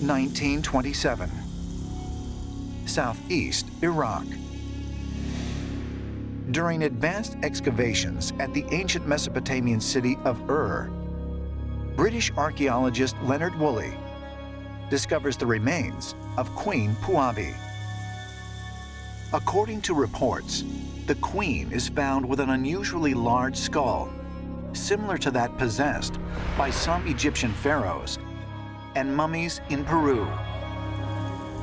1927. Southeast Iraq. During advanced excavations at the ancient Mesopotamian city of Ur, British archaeologist Leonard Woolley discovers the remains of Queen Puabi. According to reports, the queen is found with an unusually large skull, similar to that possessed by some Egyptian pharaohs and mummies in Peru.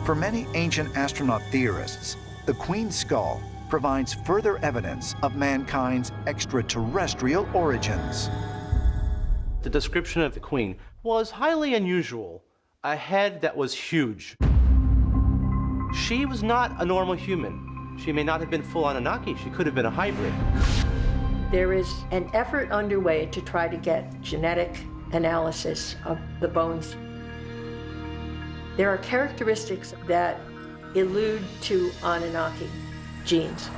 For many ancient astronaut theorists, the queen's skull provides further evidence of mankind's extraterrestrial origins. The description of the queen was highly unusual. A head that was huge. She was not a normal human. She may not have been full Anunnaki. She could have been a hybrid. There is an effort underway to try to get genetic analysis of the bones. There are characteristics that allude to Anunnaki genes.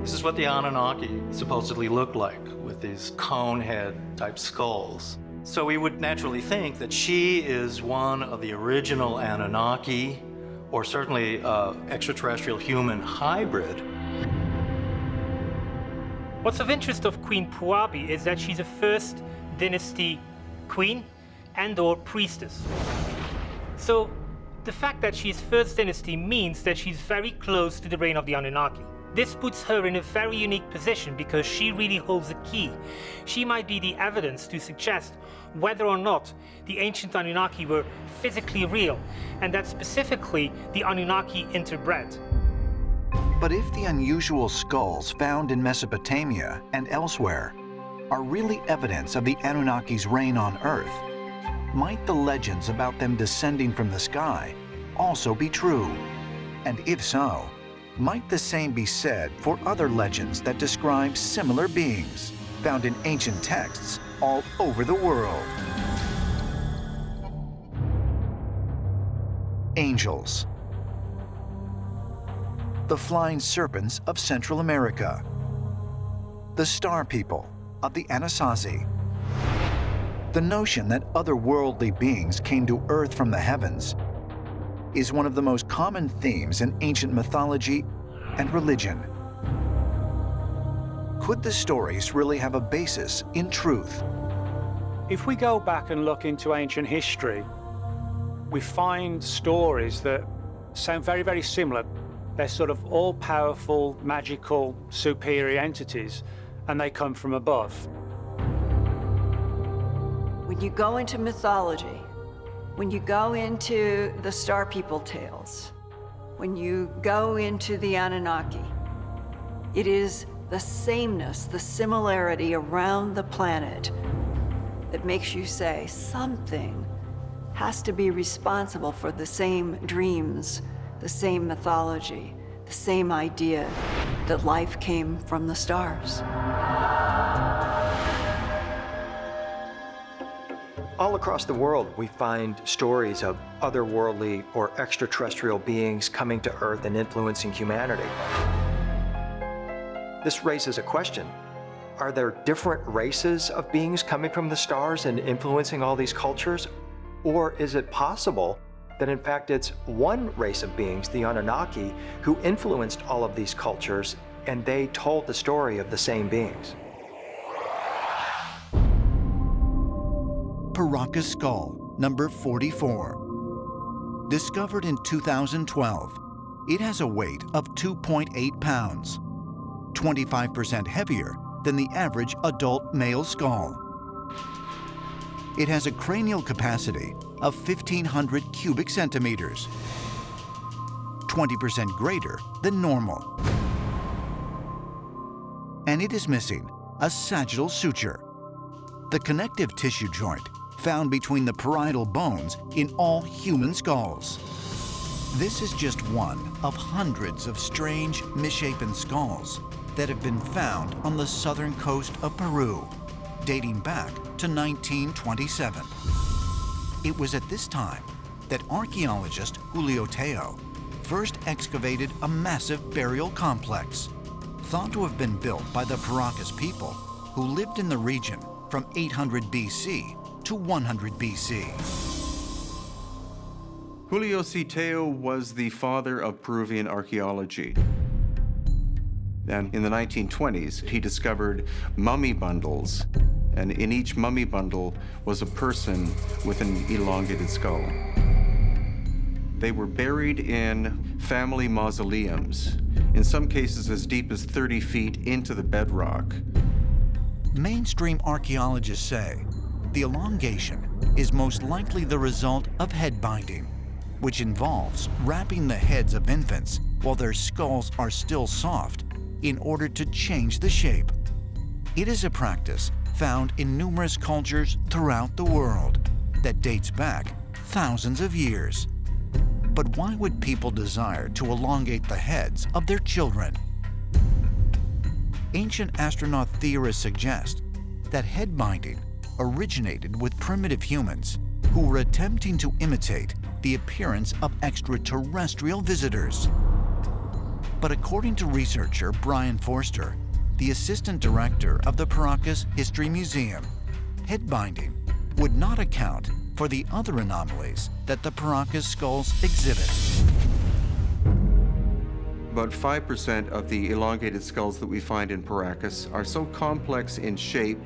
This is what the Anunnaki supposedly look like, with these cone head type skulls. So we would naturally think that she is one of the original Anunnaki, or certainly extraterrestrial human hybrid. What's of interest of Queen Puabi is that she's a first dynasty queen and/or priestess. So the fact that she's first dynasty means that she's very close to the reign of the Anunnaki. This puts her in a very unique position because she really holds a key. She might be the evidence to suggest whether or not the ancient Anunnaki were physically real, and that specifically the Anunnaki interbred. But if the unusual skulls found in Mesopotamia and elsewhere are really evidence of the Anunnaki's reign on Earth, might the legends about them descending from the sky also be true? And if so, might the same be said for other legends that describe similar beings found in ancient texts all over the world? Angels. The flying serpents of Central America. The star people of the Anasazi. The notion that otherworldly beings came to Earth from the heavens is one of the most common themes in ancient mythology and religion. Could the stories really have a basis in truth? If we go back and look into ancient history, we find stories that sound very, very similar. They're sort of all-powerful, magical, superior entities, and they come from above. When you go into mythology, when you go into the Star People tales, when you go into the Anunnaki, it is the sameness, the similarity around the planet that makes you say something has to be responsible for the same dreams, the same mythology, the same idea that life came from the stars. All across the world, we find stories of otherworldly or extraterrestrial beings coming to Earth and influencing humanity. This raises a question. Are there different races of beings coming from the stars and influencing all these cultures? Or is it possible that in fact it's one race of beings, the Anunnaki, who influenced all of these cultures and they told the story of the same beings? Paracas skull, number 44. Discovered in 2012, it has a weight of 2.8 pounds, 25% heavier than the average adult male skull. It has a cranial capacity of 1,500 cubic centimeters, 20% greater than normal. And it is missing a sagittal suture, the connective tissue joint found between the parietal bones in all human skulls. This is just one of hundreds of strange, misshapen skulls that have been found on the southern coast of Peru, dating back to 1927. It was at this time that archaeologist Julio Teo first excavated a massive burial complex, thought to have been built by the Paracas people who lived in the region from 800 BC to 100 BC. Julio Citeo was the father of Peruvian archaeology. And in the 1920s, he discovered mummy bundles, and in each mummy bundle was a person with an elongated skull. They were buried in family mausoleums, in some cases as deep as 30 feet into the bedrock. Mainstream archaeologists say the elongation is most likely the result of head binding, which involves wrapping the heads of infants while their skulls are still soft in order to change the shape. It is a practice found in numerous cultures throughout the world that dates back thousands of years. But why would people desire to elongate the heads of their children? Ancient astronaut theorists suggest that head binding originated with primitive humans who were attempting to imitate the appearance of extraterrestrial visitors. But according to researcher Brian Forster, the assistant director of the Paracas History Museum, head binding would not account for the other anomalies that the Paracas skulls exhibit. About 5% of the elongated skulls that we find in Paracas are so complex in shape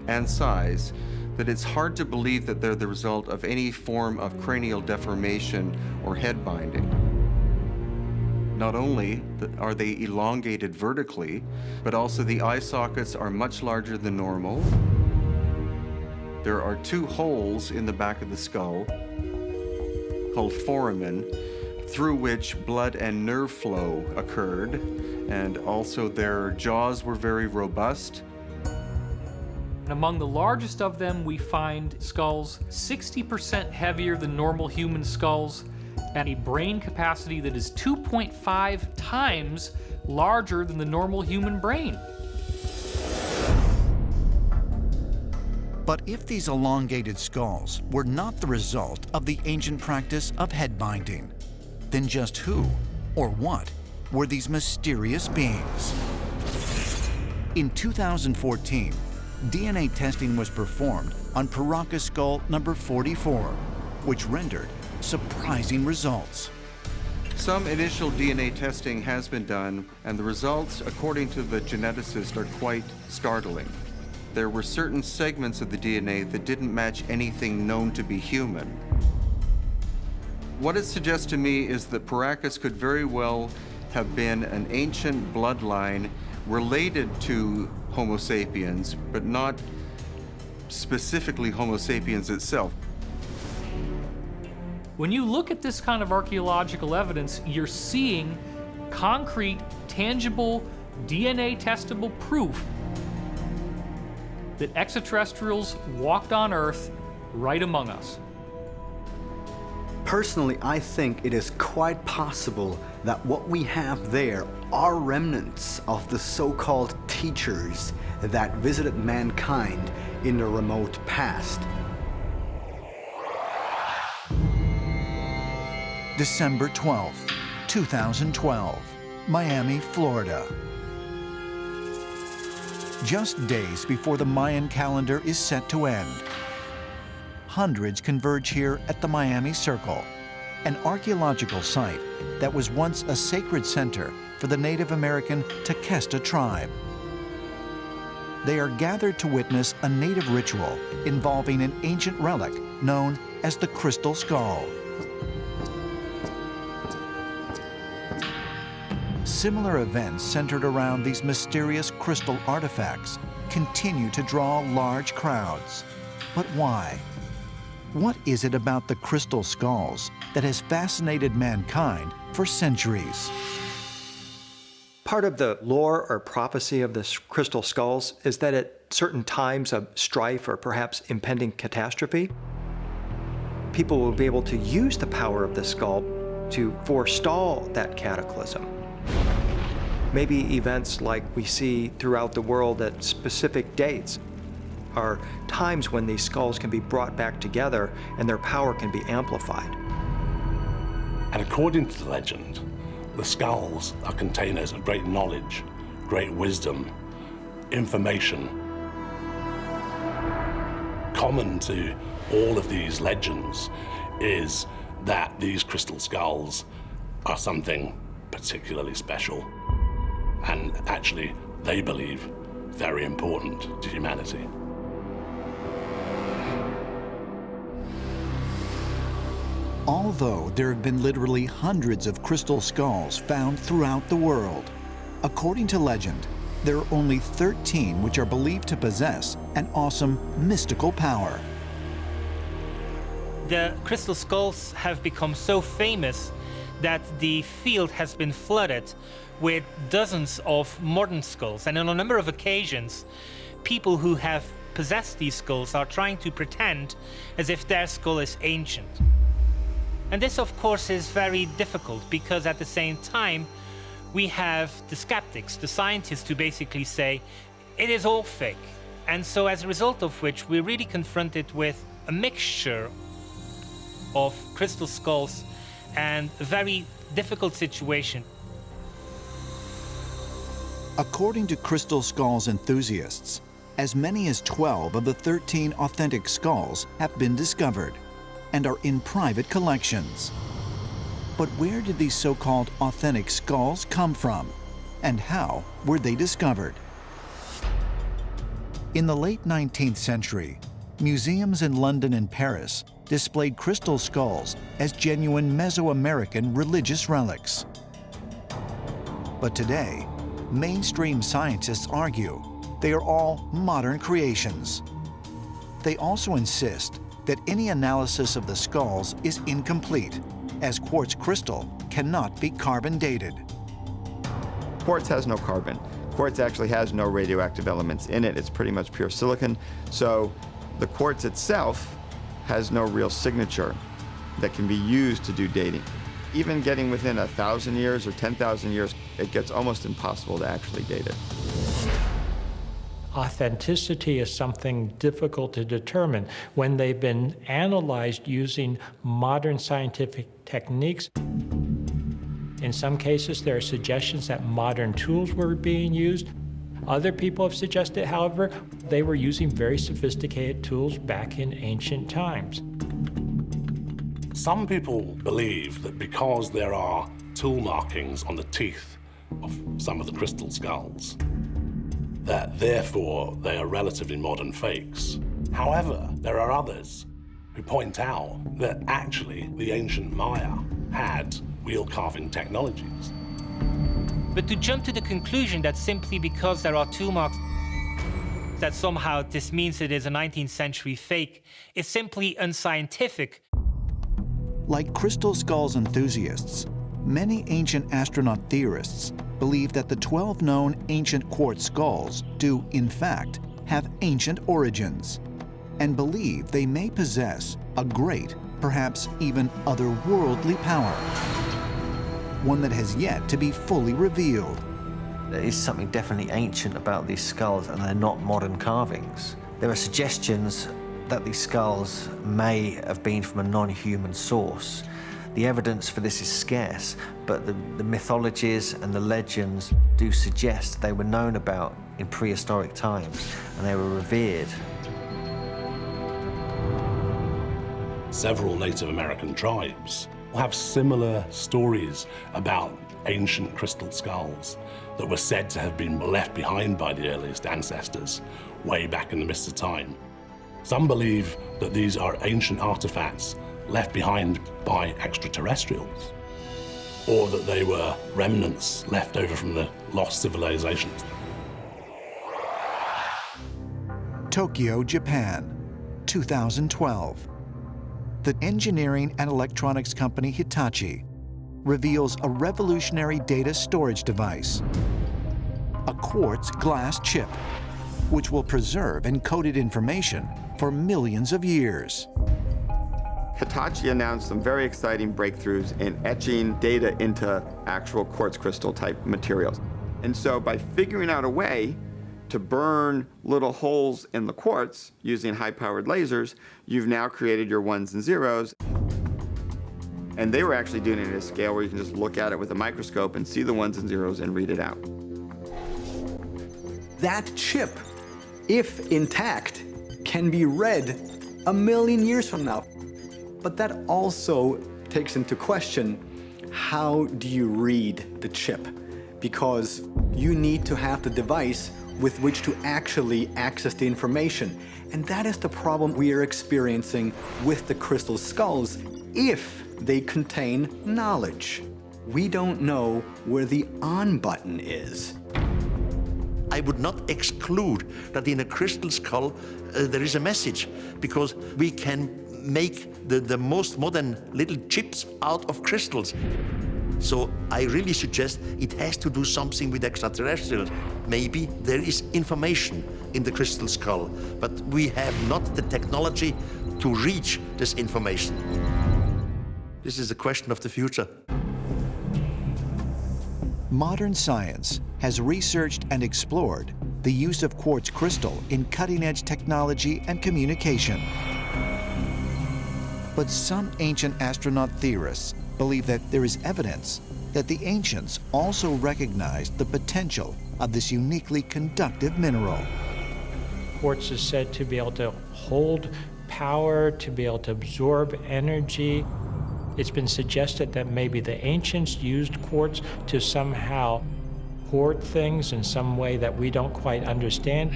and size that it's hard to believe that they're the result of any form of cranial deformation or head binding. Not only are they elongated vertically, but also the eye sockets are much larger than normal. There are 2 holes in the back of the skull, called foramen, through which blood and nerve flow occurred, and also their jaws were very robust. And among the largest of them, we find skulls 60% heavier than normal human skulls, and a brain capacity that is 2.5 times larger than the normal human brain. But if these elongated skulls were not the result of the ancient practice of head binding, then just who or what were these mysterious beings? In 2014, DNA testing was performed on Paracas skull number 44, which rendered surprising results. Some initial DNA testing has been done, and the results, according to the geneticist, are quite startling. There were certain segments of the DNA that didn't match anything known to be human. What it suggests to me is that Paracas could very well have been an ancient bloodline related to Homo sapiens, but not specifically Homo sapiens itself. When you look at this kind of archaeological evidence, you're seeing concrete, tangible, DNA testable proof that extraterrestrials walked on Earth right among us. Personally, I think it is quite possible that what we have there are remnants of the so-called teachers that visited mankind in the remote past. December 12th, 2012, Miami, Florida. Just days before the Mayan calendar is set to end, hundreds converge here at the Miami Circle, an archaeological site that was once a sacred center for the Native American Tequesta tribe. They are gathered to witness a native ritual involving an ancient relic known as the Crystal Skull. Similar events centered around these mysterious crystal artifacts continue to draw large crowds. But why? What is it about the crystal skulls that has fascinated mankind for centuries? Part of the lore or prophecy of the crystal skulls is that at certain times of strife or perhaps impending catastrophe, people will be able to use the power of the skull to forestall that cataclysm. Maybe events like we see throughout the world at specific dates are times when these skulls can be brought back together and their power can be amplified. And according to the legend, the skulls are containers of great knowledge, great wisdom, information, common to all of these legends is that these crystal skulls are something particularly special, and actually, they believe, very important to humanity. Although there have been literally hundreds of crystal skulls found throughout the world, according to legend, there are only 13 which are believed to possess an awesome mystical power. The crystal skulls have become so famous that the field has been flooded with dozens of modern skulls. And on a number of occasions, people who have possessed these skulls are trying to pretend as if their skull is ancient. And this, of course, is very difficult because at the same time, we have the skeptics, the scientists, who basically say it is all fake. And so as a result of which, we're really confronted with a mixture of crystal skulls and a very difficult situation. According to crystal skulls enthusiasts, as many as 12 of the 13 authentic skulls have been discovered and are in private collections. But where did these so-called authentic skulls come from, and how were they discovered? In the late 19th century, museums in London and Paris displayed crystal skulls as genuine Mesoamerican religious relics. But today, mainstream scientists argue they are all modern creations. They also insist that any analysis of the skulls is incomplete, as quartz crystal cannot be carbon dated. Quartz has no carbon. Quartz actually has no radioactive elements in it. It's pretty much pure silicon. So the quartz itself has no real signature that can be used to do dating. Even getting within 1,000 years or 10,000 years, it gets almost impossible to actually date it. Authenticity is something difficult to determine. When they've been analyzed using modern scientific techniques, in some cases there are suggestions that modern tools were being used. Other people have suggested, however, they were using very sophisticated tools back in ancient times. Some people believe that because there are tool markings on the teeth of some of the crystal skulls, that therefore they are relatively modern fakes. However, there are others who point out that actually the ancient Maya had wheel carving technologies. But to jump to the conclusion that simply because there are tool marks, that somehow this means it is a 19th century fake, is simply unscientific. Like crystal skulls enthusiasts, many ancient astronaut theorists believe that the 12 known ancient quartz skulls do, in fact, have ancient origins, and believe they may possess a great, perhaps even otherworldly power, one that has yet to be fully revealed. There is something definitely ancient about these skulls, and they're not modern carvings. There are suggestions that these skulls may have been from a non-human source. The evidence for this is scarce, but the mythologies and the legends do suggest they were known about in prehistoric times, and they were revered. Several Native American tribes have similar stories about ancient crystal skulls that were said to have been left behind by the earliest ancestors way back in the mists of time. Some believe that these are ancient artifacts left behind by extraterrestrials, or that they were remnants left over from the lost civilizations. Tokyo, Japan, 2012. The engineering and electronics company Hitachi reveals a revolutionary data storage device, a quartz glass chip, which will preserve encoded information for millions of years. Hitachi announced some very exciting breakthroughs in etching data into actual quartz crystal type materials. And so by figuring out a way to burn little holes in the quartz using high-powered lasers, you've now created your ones and zeros. And they were actually doing it at a scale where you can just look at it with a microscope and see the ones and zeros and read it That chip, if intact, can be read 1,000,000 years from now. But that also takes into question, how do you read the chip? Because you need to have the device with which to actually access the information. And that is the problem we are experiencing with the crystal skulls if they contain knowledge. We don't know where the on button is. I would not exclude that in a crystal skull there is a message, because we can make the most modern little chips out of crystals. So I really suggest it has to do something with extraterrestrials. Maybe there is information in the crystal skull, but we have not the technology to reach this information. This is a question of the future. Modern science has researched and explored the use of quartz crystal in cutting-edge technology and communication. But some ancient astronaut theorists believe that there is evidence that the ancients also recognized the potential of this uniquely conductive mineral. Quartz is said to be able to hold power, to be able to absorb energy. It's been suggested that maybe the ancients used quartz to somehow hoard things in some way that we don't quite understand,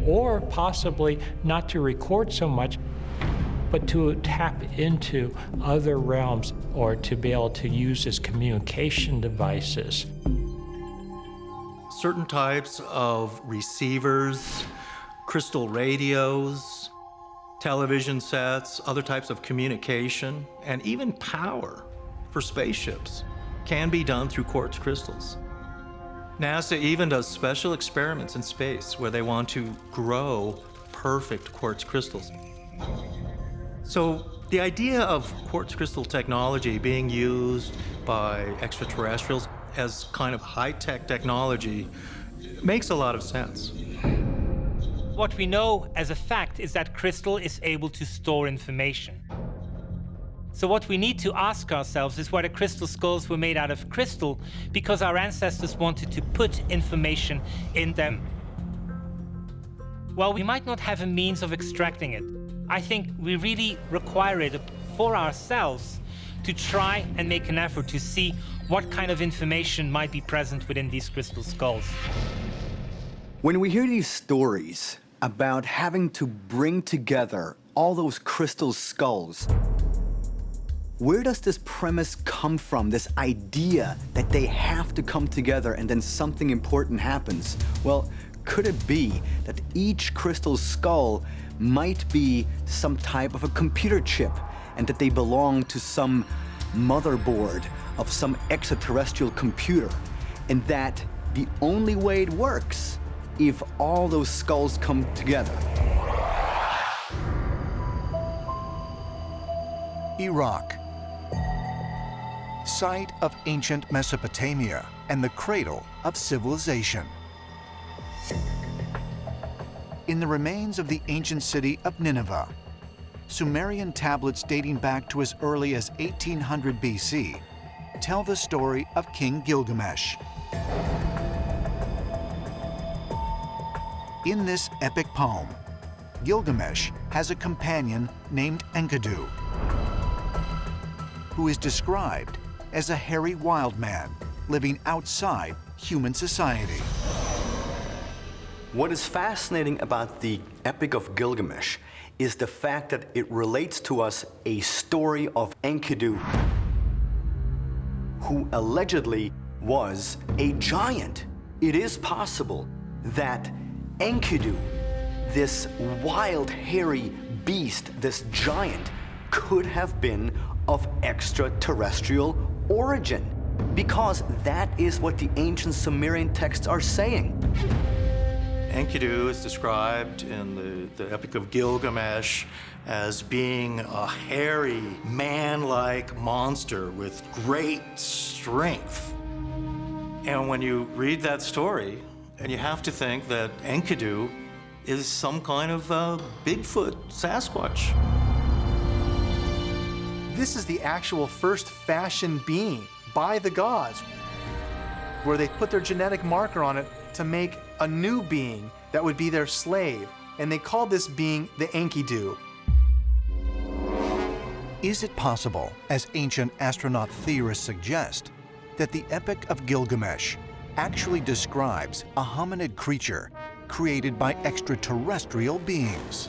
or possibly not to record so much, but to tap into other realms, or to be able to use as communication devices. Certain types of receivers, crystal radios, television sets, other types of communication, and even power for spaceships can be done through quartz crystals. NASA even does special experiments in space where they want to grow perfect quartz crystals. So the idea of quartz crystal technology being used by extraterrestrials as kind of high-tech technology makes a lot of sense. What we know as a fact is that crystal is able to store information. So what we need to ask ourselves is whether crystal skulls were made out of crystal because our ancestors wanted to put information in them. Well, we might not have a means of extracting it. I think we really require it for ourselves to try and make an effort to see what kind of information might be present within these crystal skulls. When we hear these stories about having to bring together all those crystal skulls, where does this premise come from, this idea that they have to come together and then something important happens? Well, could it be that each crystal skull might be some type of a computer chip, and that they belong to some motherboard of some extraterrestrial computer, and that the only way it works if all those skulls come together? Iraq, site of ancient Mesopotamia and the cradle of civilization. In the remains of the ancient city of Nineveh, Sumerian tablets dating back to as early as 1800 BC tell the story of King Gilgamesh. In this epic poem, Gilgamesh has a companion named Enkidu, who is described as a hairy wild man living outside human society. What is fascinating about the Epic of Gilgamesh is the fact that it relates to us a story of Enkidu, who allegedly was a giant. It is possible that Enkidu, this wild, hairy beast, this giant, could have been of extraterrestrial origin, because that is what the ancient Sumerian texts are saying. Enkidu is described in the Epic of Gilgamesh as being a hairy, man-like monster with great strength. And when you read that story, and you have to think that Enkidu is some kind of Bigfoot, Sasquatch. This is the actual first fashioned being by the gods, where they put their genetic marker on it to make a new being that would be their slave. and they call this being the Enkidu. Is it possible, as ancient astronaut theorists suggest, that the Epic of Gilgamesh actually describes a hominid creature created by extraterrestrial beings?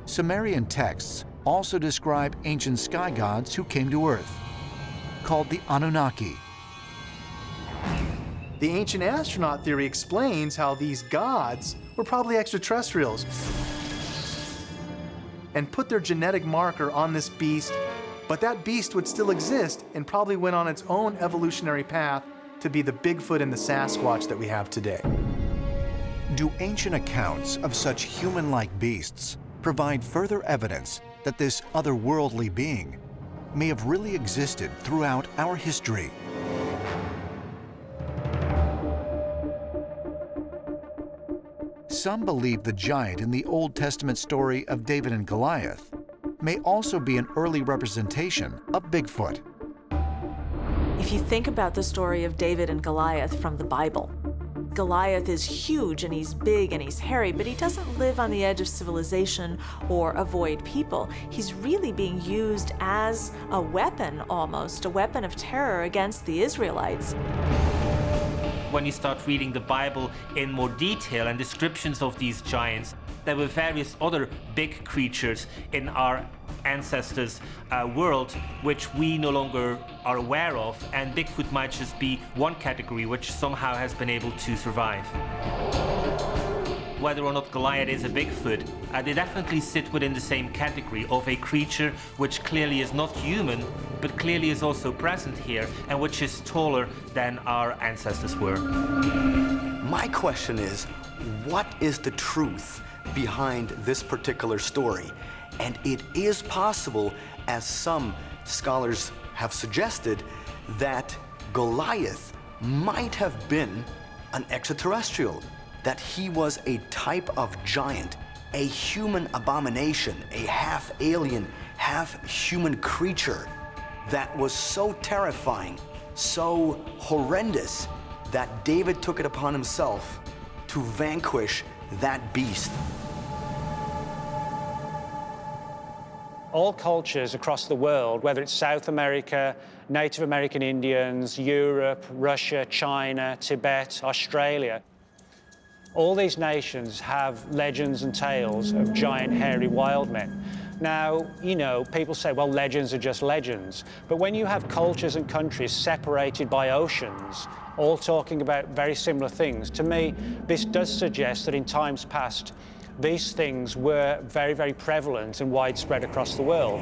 Sumerian texts also describe ancient sky gods who came to Earth, called the Anunnaki. The ancient astronaut theory explains how these gods were probably extraterrestrials and put their genetic marker on this beast, but that beast would still exist and probably went on its own evolutionary path to be the Bigfoot and the Sasquatch that we have today. Do ancient accounts of such human-like beasts provide further evidence that this otherworldly being may have really existed throughout our history? Some believe the giant in the Old Testament story of David and Goliath may also be an early representation of Bigfoot. If you think about the story of David and Goliath from the Bible, Goliath is huge and he's big and he's hairy, but he doesn't live on the edge of civilization or avoid people. He's really being used as a weapon, almost, a weapon of terror against the Israelites. When you start reading the Bible in more detail and descriptions of these giants, there were various other big creatures in our ancestors' world which we no longer are aware of, and Bigfoot might just be one category which somehow has been able to survive. Whether or not Goliath is a Bigfoot, they definitely sit within the same category of a creature which clearly is not human, but clearly is also present here, and which is taller than our ancestors were. My question is, what is the truth behind this particular story? And it is possible, as some scholars have suggested, that Goliath might have been an extraterrestrial, that he was a type of giant, a human abomination, a half-alien, half-human creature that was so terrifying, so horrendous, that David took it upon himself to vanquish that beast. All cultures across the world, whether it's South America, Native American Indians, Europe, Russia, China, Tibet, Australia, all these nations have legends and tales of giant hairy wild men. Now, you know, people say, well, legends are just legends. But when you have cultures and countries separated by oceans, all talking about very similar things, to me, this does suggest that in times past, these things were very, very prevalent and widespread across the world.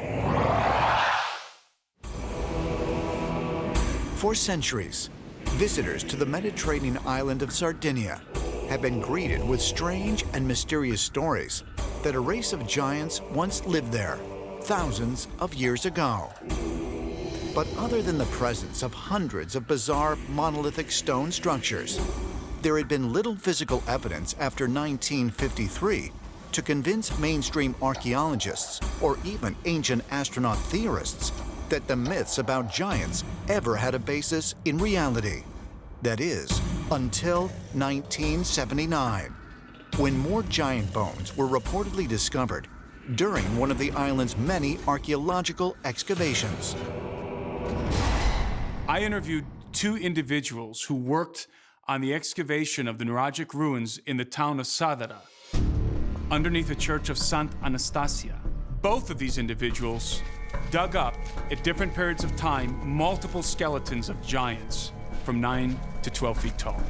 For centuries, visitors to the Mediterranean island of Sardinia have been greeted with strange and mysterious stories that a race of giants once lived there, thousands of years ago. But other than the presence of hundreds of bizarre monolithic stone structures, there had been little physical evidence after 1953 to convince mainstream archaeologists or even ancient astronaut theorists that the myths about giants ever had a basis in reality. That is, until 1979, when more giant bones were reportedly discovered during one of the island's many archaeological excavations. I interviewed two individuals who worked on the excavation of the neuralgic ruins in the town of Sadara, underneath the church of Santa Anastasia. Both of these individuals dug up, at different periods of time, multiple skeletons of giants from 9 to 12 feet tall.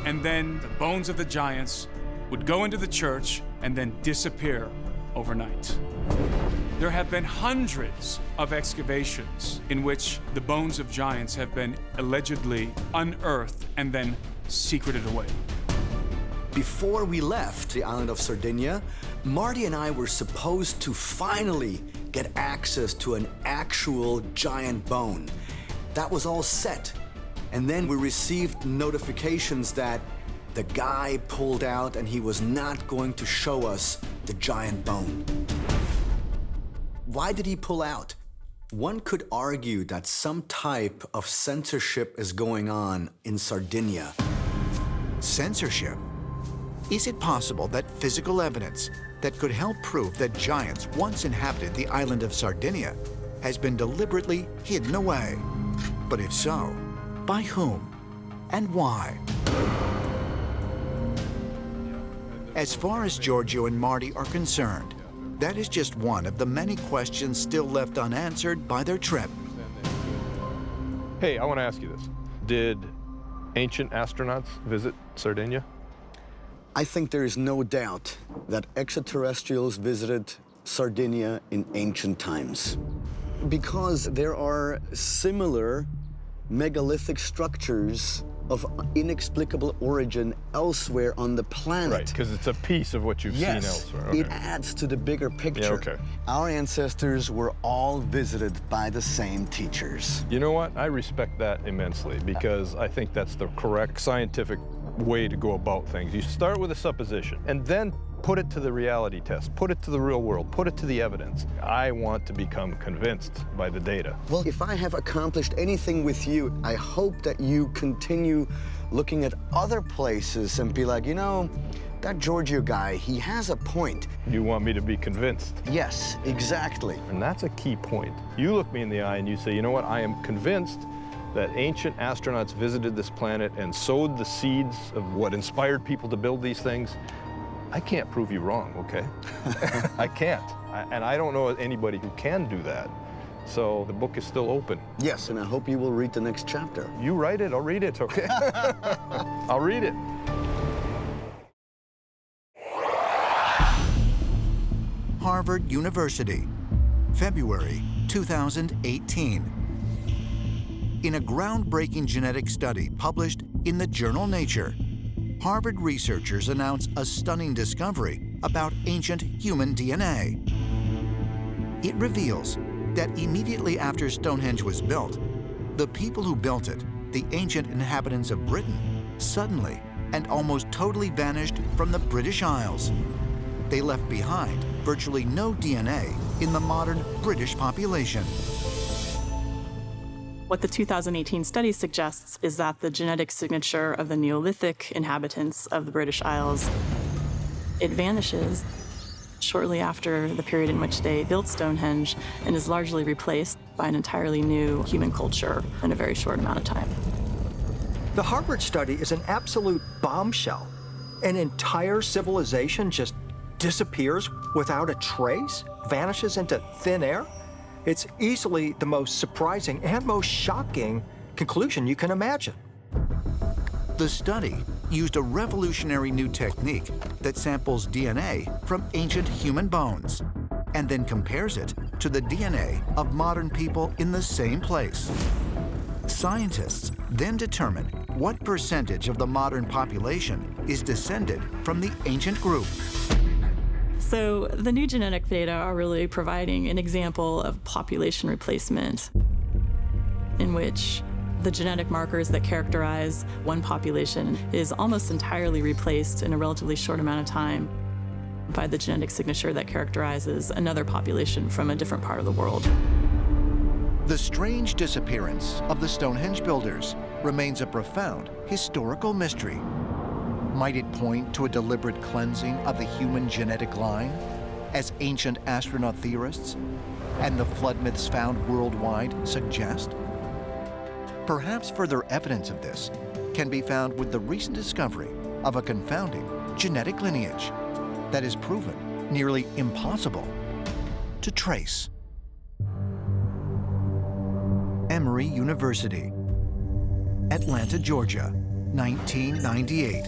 And then the bones of the giants would go into the church and then disappear overnight. There have been hundreds of excavations in which the bones of giants have been allegedly unearthed and then secreted away. Before we left the island of Sardinia, Marty and I were supposed to finally get access to an actual giant bone. That was all set. And then we received notifications that the guy pulled out and he was not going to show us the giant bone. Why did he pull out? One could argue that some type of censorship is going on in Sardinia. Censorship? Is it possible that physical evidence that could help prove that giants once inhabited the island of Sardinia has been deliberately hidden away? But if so, by whom and why? As far as Giorgio and Marty are concerned, that is just one of the many questions still left unanswered by their trip. Hey, I want to ask you this. Did ancient astronauts visit Sardinia? I think there is no doubt that extraterrestrials visited Sardinia in ancient times, because there are similar megalithic structures of inexplicable origin elsewhere on the planet. Right, because it's a piece of what you've seen elsewhere. Okay. It adds to the bigger picture. Yeah, okay. Our ancestors were all visited by the same teachers. You know what? I respect that immensely, because I think that's the correct scientific way to go about things. You start with a supposition and then put it to the reality test, put it to the real world, put it to the evidence. I want to become convinced by the data. Well, if I have accomplished anything with you, I hope that you continue looking at other places and be like, you know, that Giorgio guy, he has a point. You want me to be convinced? Yes, exactly. And that's a key point. You look me in the eye and you say, you know what, I am convinced that ancient astronauts visited this planet and sowed the seeds of what inspired people to build these things. I can't prove you wrong, okay? I can't. And I don't know anybody who can do that. So the book is still open. Yes, and I hope you will read the next chapter. You write it, I'll read it, okay? I'll read it. Harvard University, February 2018. In a groundbreaking genetic study published in the journal Nature, Harvard researchers announce a stunning discovery about ancient human DNA. It reveals that immediately after Stonehenge was built, the people who built it, the ancient inhabitants of Britain, suddenly and almost totally vanished from the British Isles. They left behind virtually no DNA in the modern British population. What the 2018 study suggests is that the genetic signature of the Neolithic inhabitants of the British Isles, it vanishes shortly after the period in which they built Stonehenge and is largely replaced by an entirely new human culture in a very short amount of time. The Harvard study is an absolute bombshell. An entire civilization just disappears without a trace, vanishes into thin air. It's easily the most surprising and most shocking conclusion you can imagine. The study used a revolutionary new technique that samples DNA from ancient human bones and then compares it to the DNA of modern people in the same place. Scientists then determine what percentage of the modern population is descended from the ancient group. So the new genetic data are really providing an example of population replacement in which the genetic markers that characterize one population is almost entirely replaced in a relatively short amount of time by the genetic signature that characterizes another population from a different part of the world. The strange disappearance of the Stonehenge builders remains a profound historical mystery. Might it point to a deliberate cleansing of the human genetic line, as ancient astronaut theorists and the flood myths found worldwide suggest? Perhaps further evidence of this can be found with the recent discovery of a confounding genetic lineage that is proven nearly impossible to trace. Emory University, Atlanta, Georgia, 1998.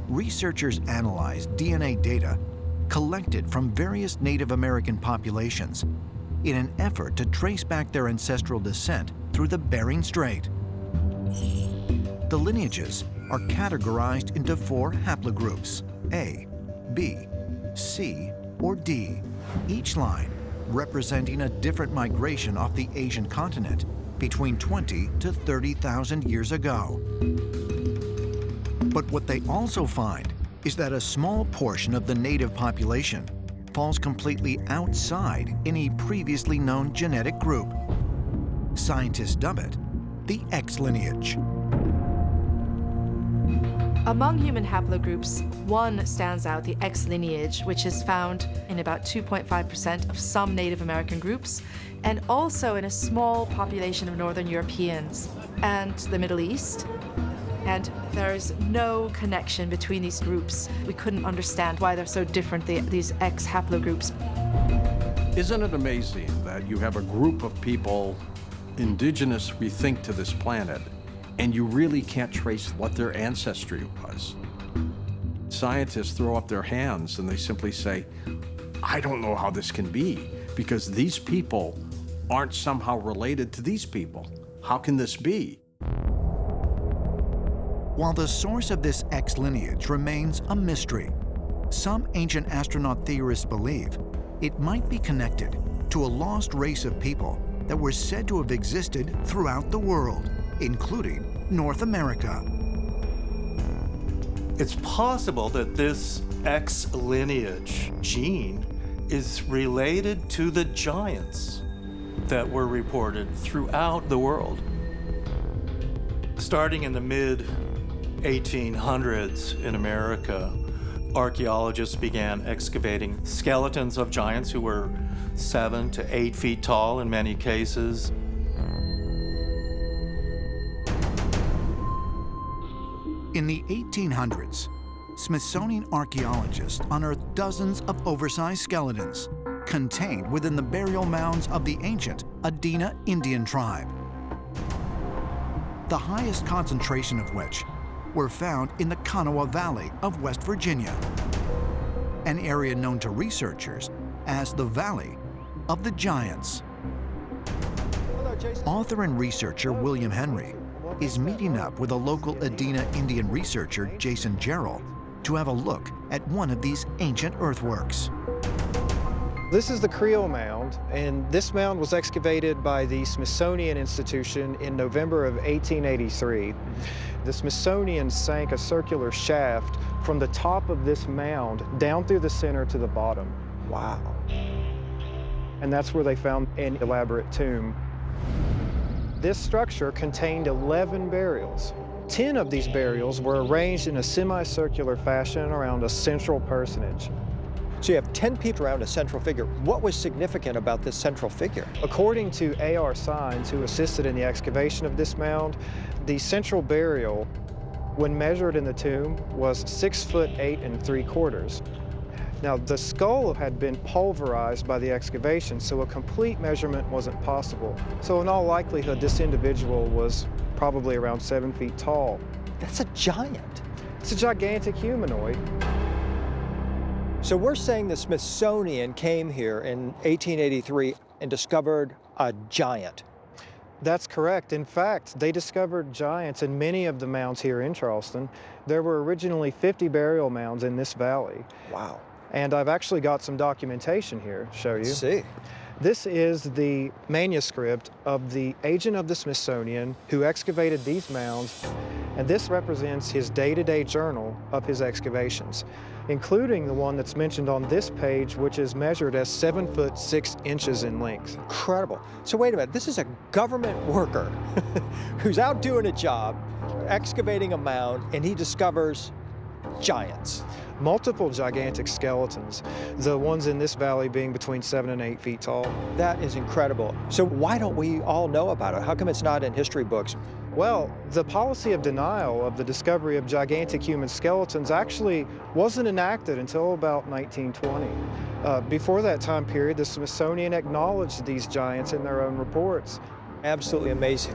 Researchers analyzed DNA data collected from various Native American populations in an effort to trace back their ancestral descent through the Bering Strait. The lineages are categorized into 4 haplogroups, A, B, C, or D, each line representing a different migration off the Asian continent between 20 to 30,000 years ago. But what they also find is that a small portion of the native population falls completely outside any previously known genetic group. Scientists dub it the X lineage. Among human haplogroups, one stands out, the X lineage, which is found in about 2.5% of some Native American groups, and also in a small population of Northern Europeans and the Middle East. And there's no connection between these groups. We couldn't understand why they're so different, these X haplogroups. Isn't it amazing that you have a group of people, indigenous, we think, to this planet, and you really can't trace what their ancestry was? Scientists throw up their hands and they simply say, I don't know how this can be, because these people aren't somehow related to these people. How can this be? While the source of this X lineage remains a mystery, some ancient astronaut theorists believe it might be connected to a lost race of people that were said to have existed throughout the world, including North America. It's possible that this X lineage gene is related to the giants that were reported throughout the world. Starting in the mid-1800s in America, archaeologists began excavating skeletons of giants who were 7 to 8 feet tall in many cases. In the 1800s, Smithsonian archaeologists unearthed dozens of oversized skeletons contained within the burial mounds of the ancient Adena Indian tribe, the highest concentration of which were found in the Kanawha Valley of West Virginia, an area known to researchers as the Valley of the Giants. Author and researcher William Henry is meeting up with a local Adena Indian researcher, Jason Jarrell, to have a look at one of these ancient earthworks. This is the Creel Mound, and this mound was excavated by the Smithsonian Institution in November of 1883. The Smithsonian sank a circular shaft from the top of this mound down through the center to the bottom. Wow. And that's where they found an elaborate tomb. This structure contained 11 burials. 10 of these burials were arranged in a semicircular fashion around a central personage. So you have 10 people around a central figure. What was significant about this central figure? According to A.R. Signs, who assisted in the excavation of this mound, the central burial, when measured in the tomb, was 6'8"3/4. Now, the skull had been pulverized by the excavation, so a complete measurement wasn't possible. So in all likelihood, this individual was probably around 7 feet tall. That's a giant. It's a gigantic humanoid. So we're saying the Smithsonian came here in 1883 and discovered a giant. That's correct. In fact, they discovered giants in many of the mounds here in Charleston. There were originally 50 burial mounds in this valley. Wow. And I've actually got some documentation here to show you. Let's see. This is the manuscript of the agent of the Smithsonian who excavated these mounds, and this represents his day-to-day journal of his excavations, including the one that's mentioned on this page, which is measured as 7 foot 6 inches in length. Incredible. So wait a minute, this is a government worker who's out doing a job, excavating a mound, and he discovers giants. Multiple gigantic skeletons, the ones in this valley being between 7 and 8 feet tall. That is incredible. So why don't we all know about it? How come it's not in history books? Well, the policy of denial of the discovery of gigantic human skeletons actually wasn't enacted until about 1920. Before that time period, the Smithsonian acknowledged these giants in their own reports. Absolutely amazing.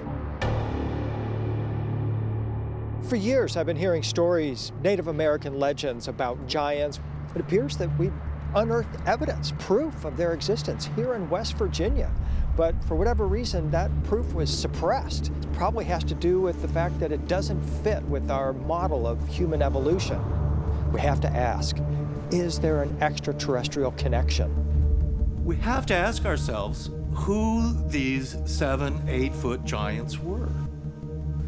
For years, I've been hearing stories, Native American legends about giants. It appears that we've unearthed evidence, proof of their existence here in West Virginia. But for whatever reason, that proof was suppressed. It probably has to do with the fact that it doesn't fit with our model of human evolution. We have to ask, is there an extraterrestrial connection? We have to ask ourselves who these 7, 8 foot giants were.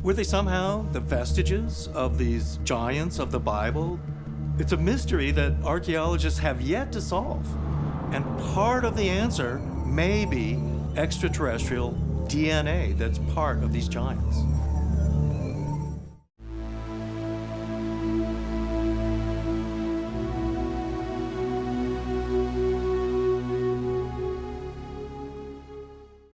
Were they somehow the vestiges of these giants of the Bible? It's a mystery that archaeologists have yet to solve. And part of the answer may be extraterrestrial DNA that's part of these giants.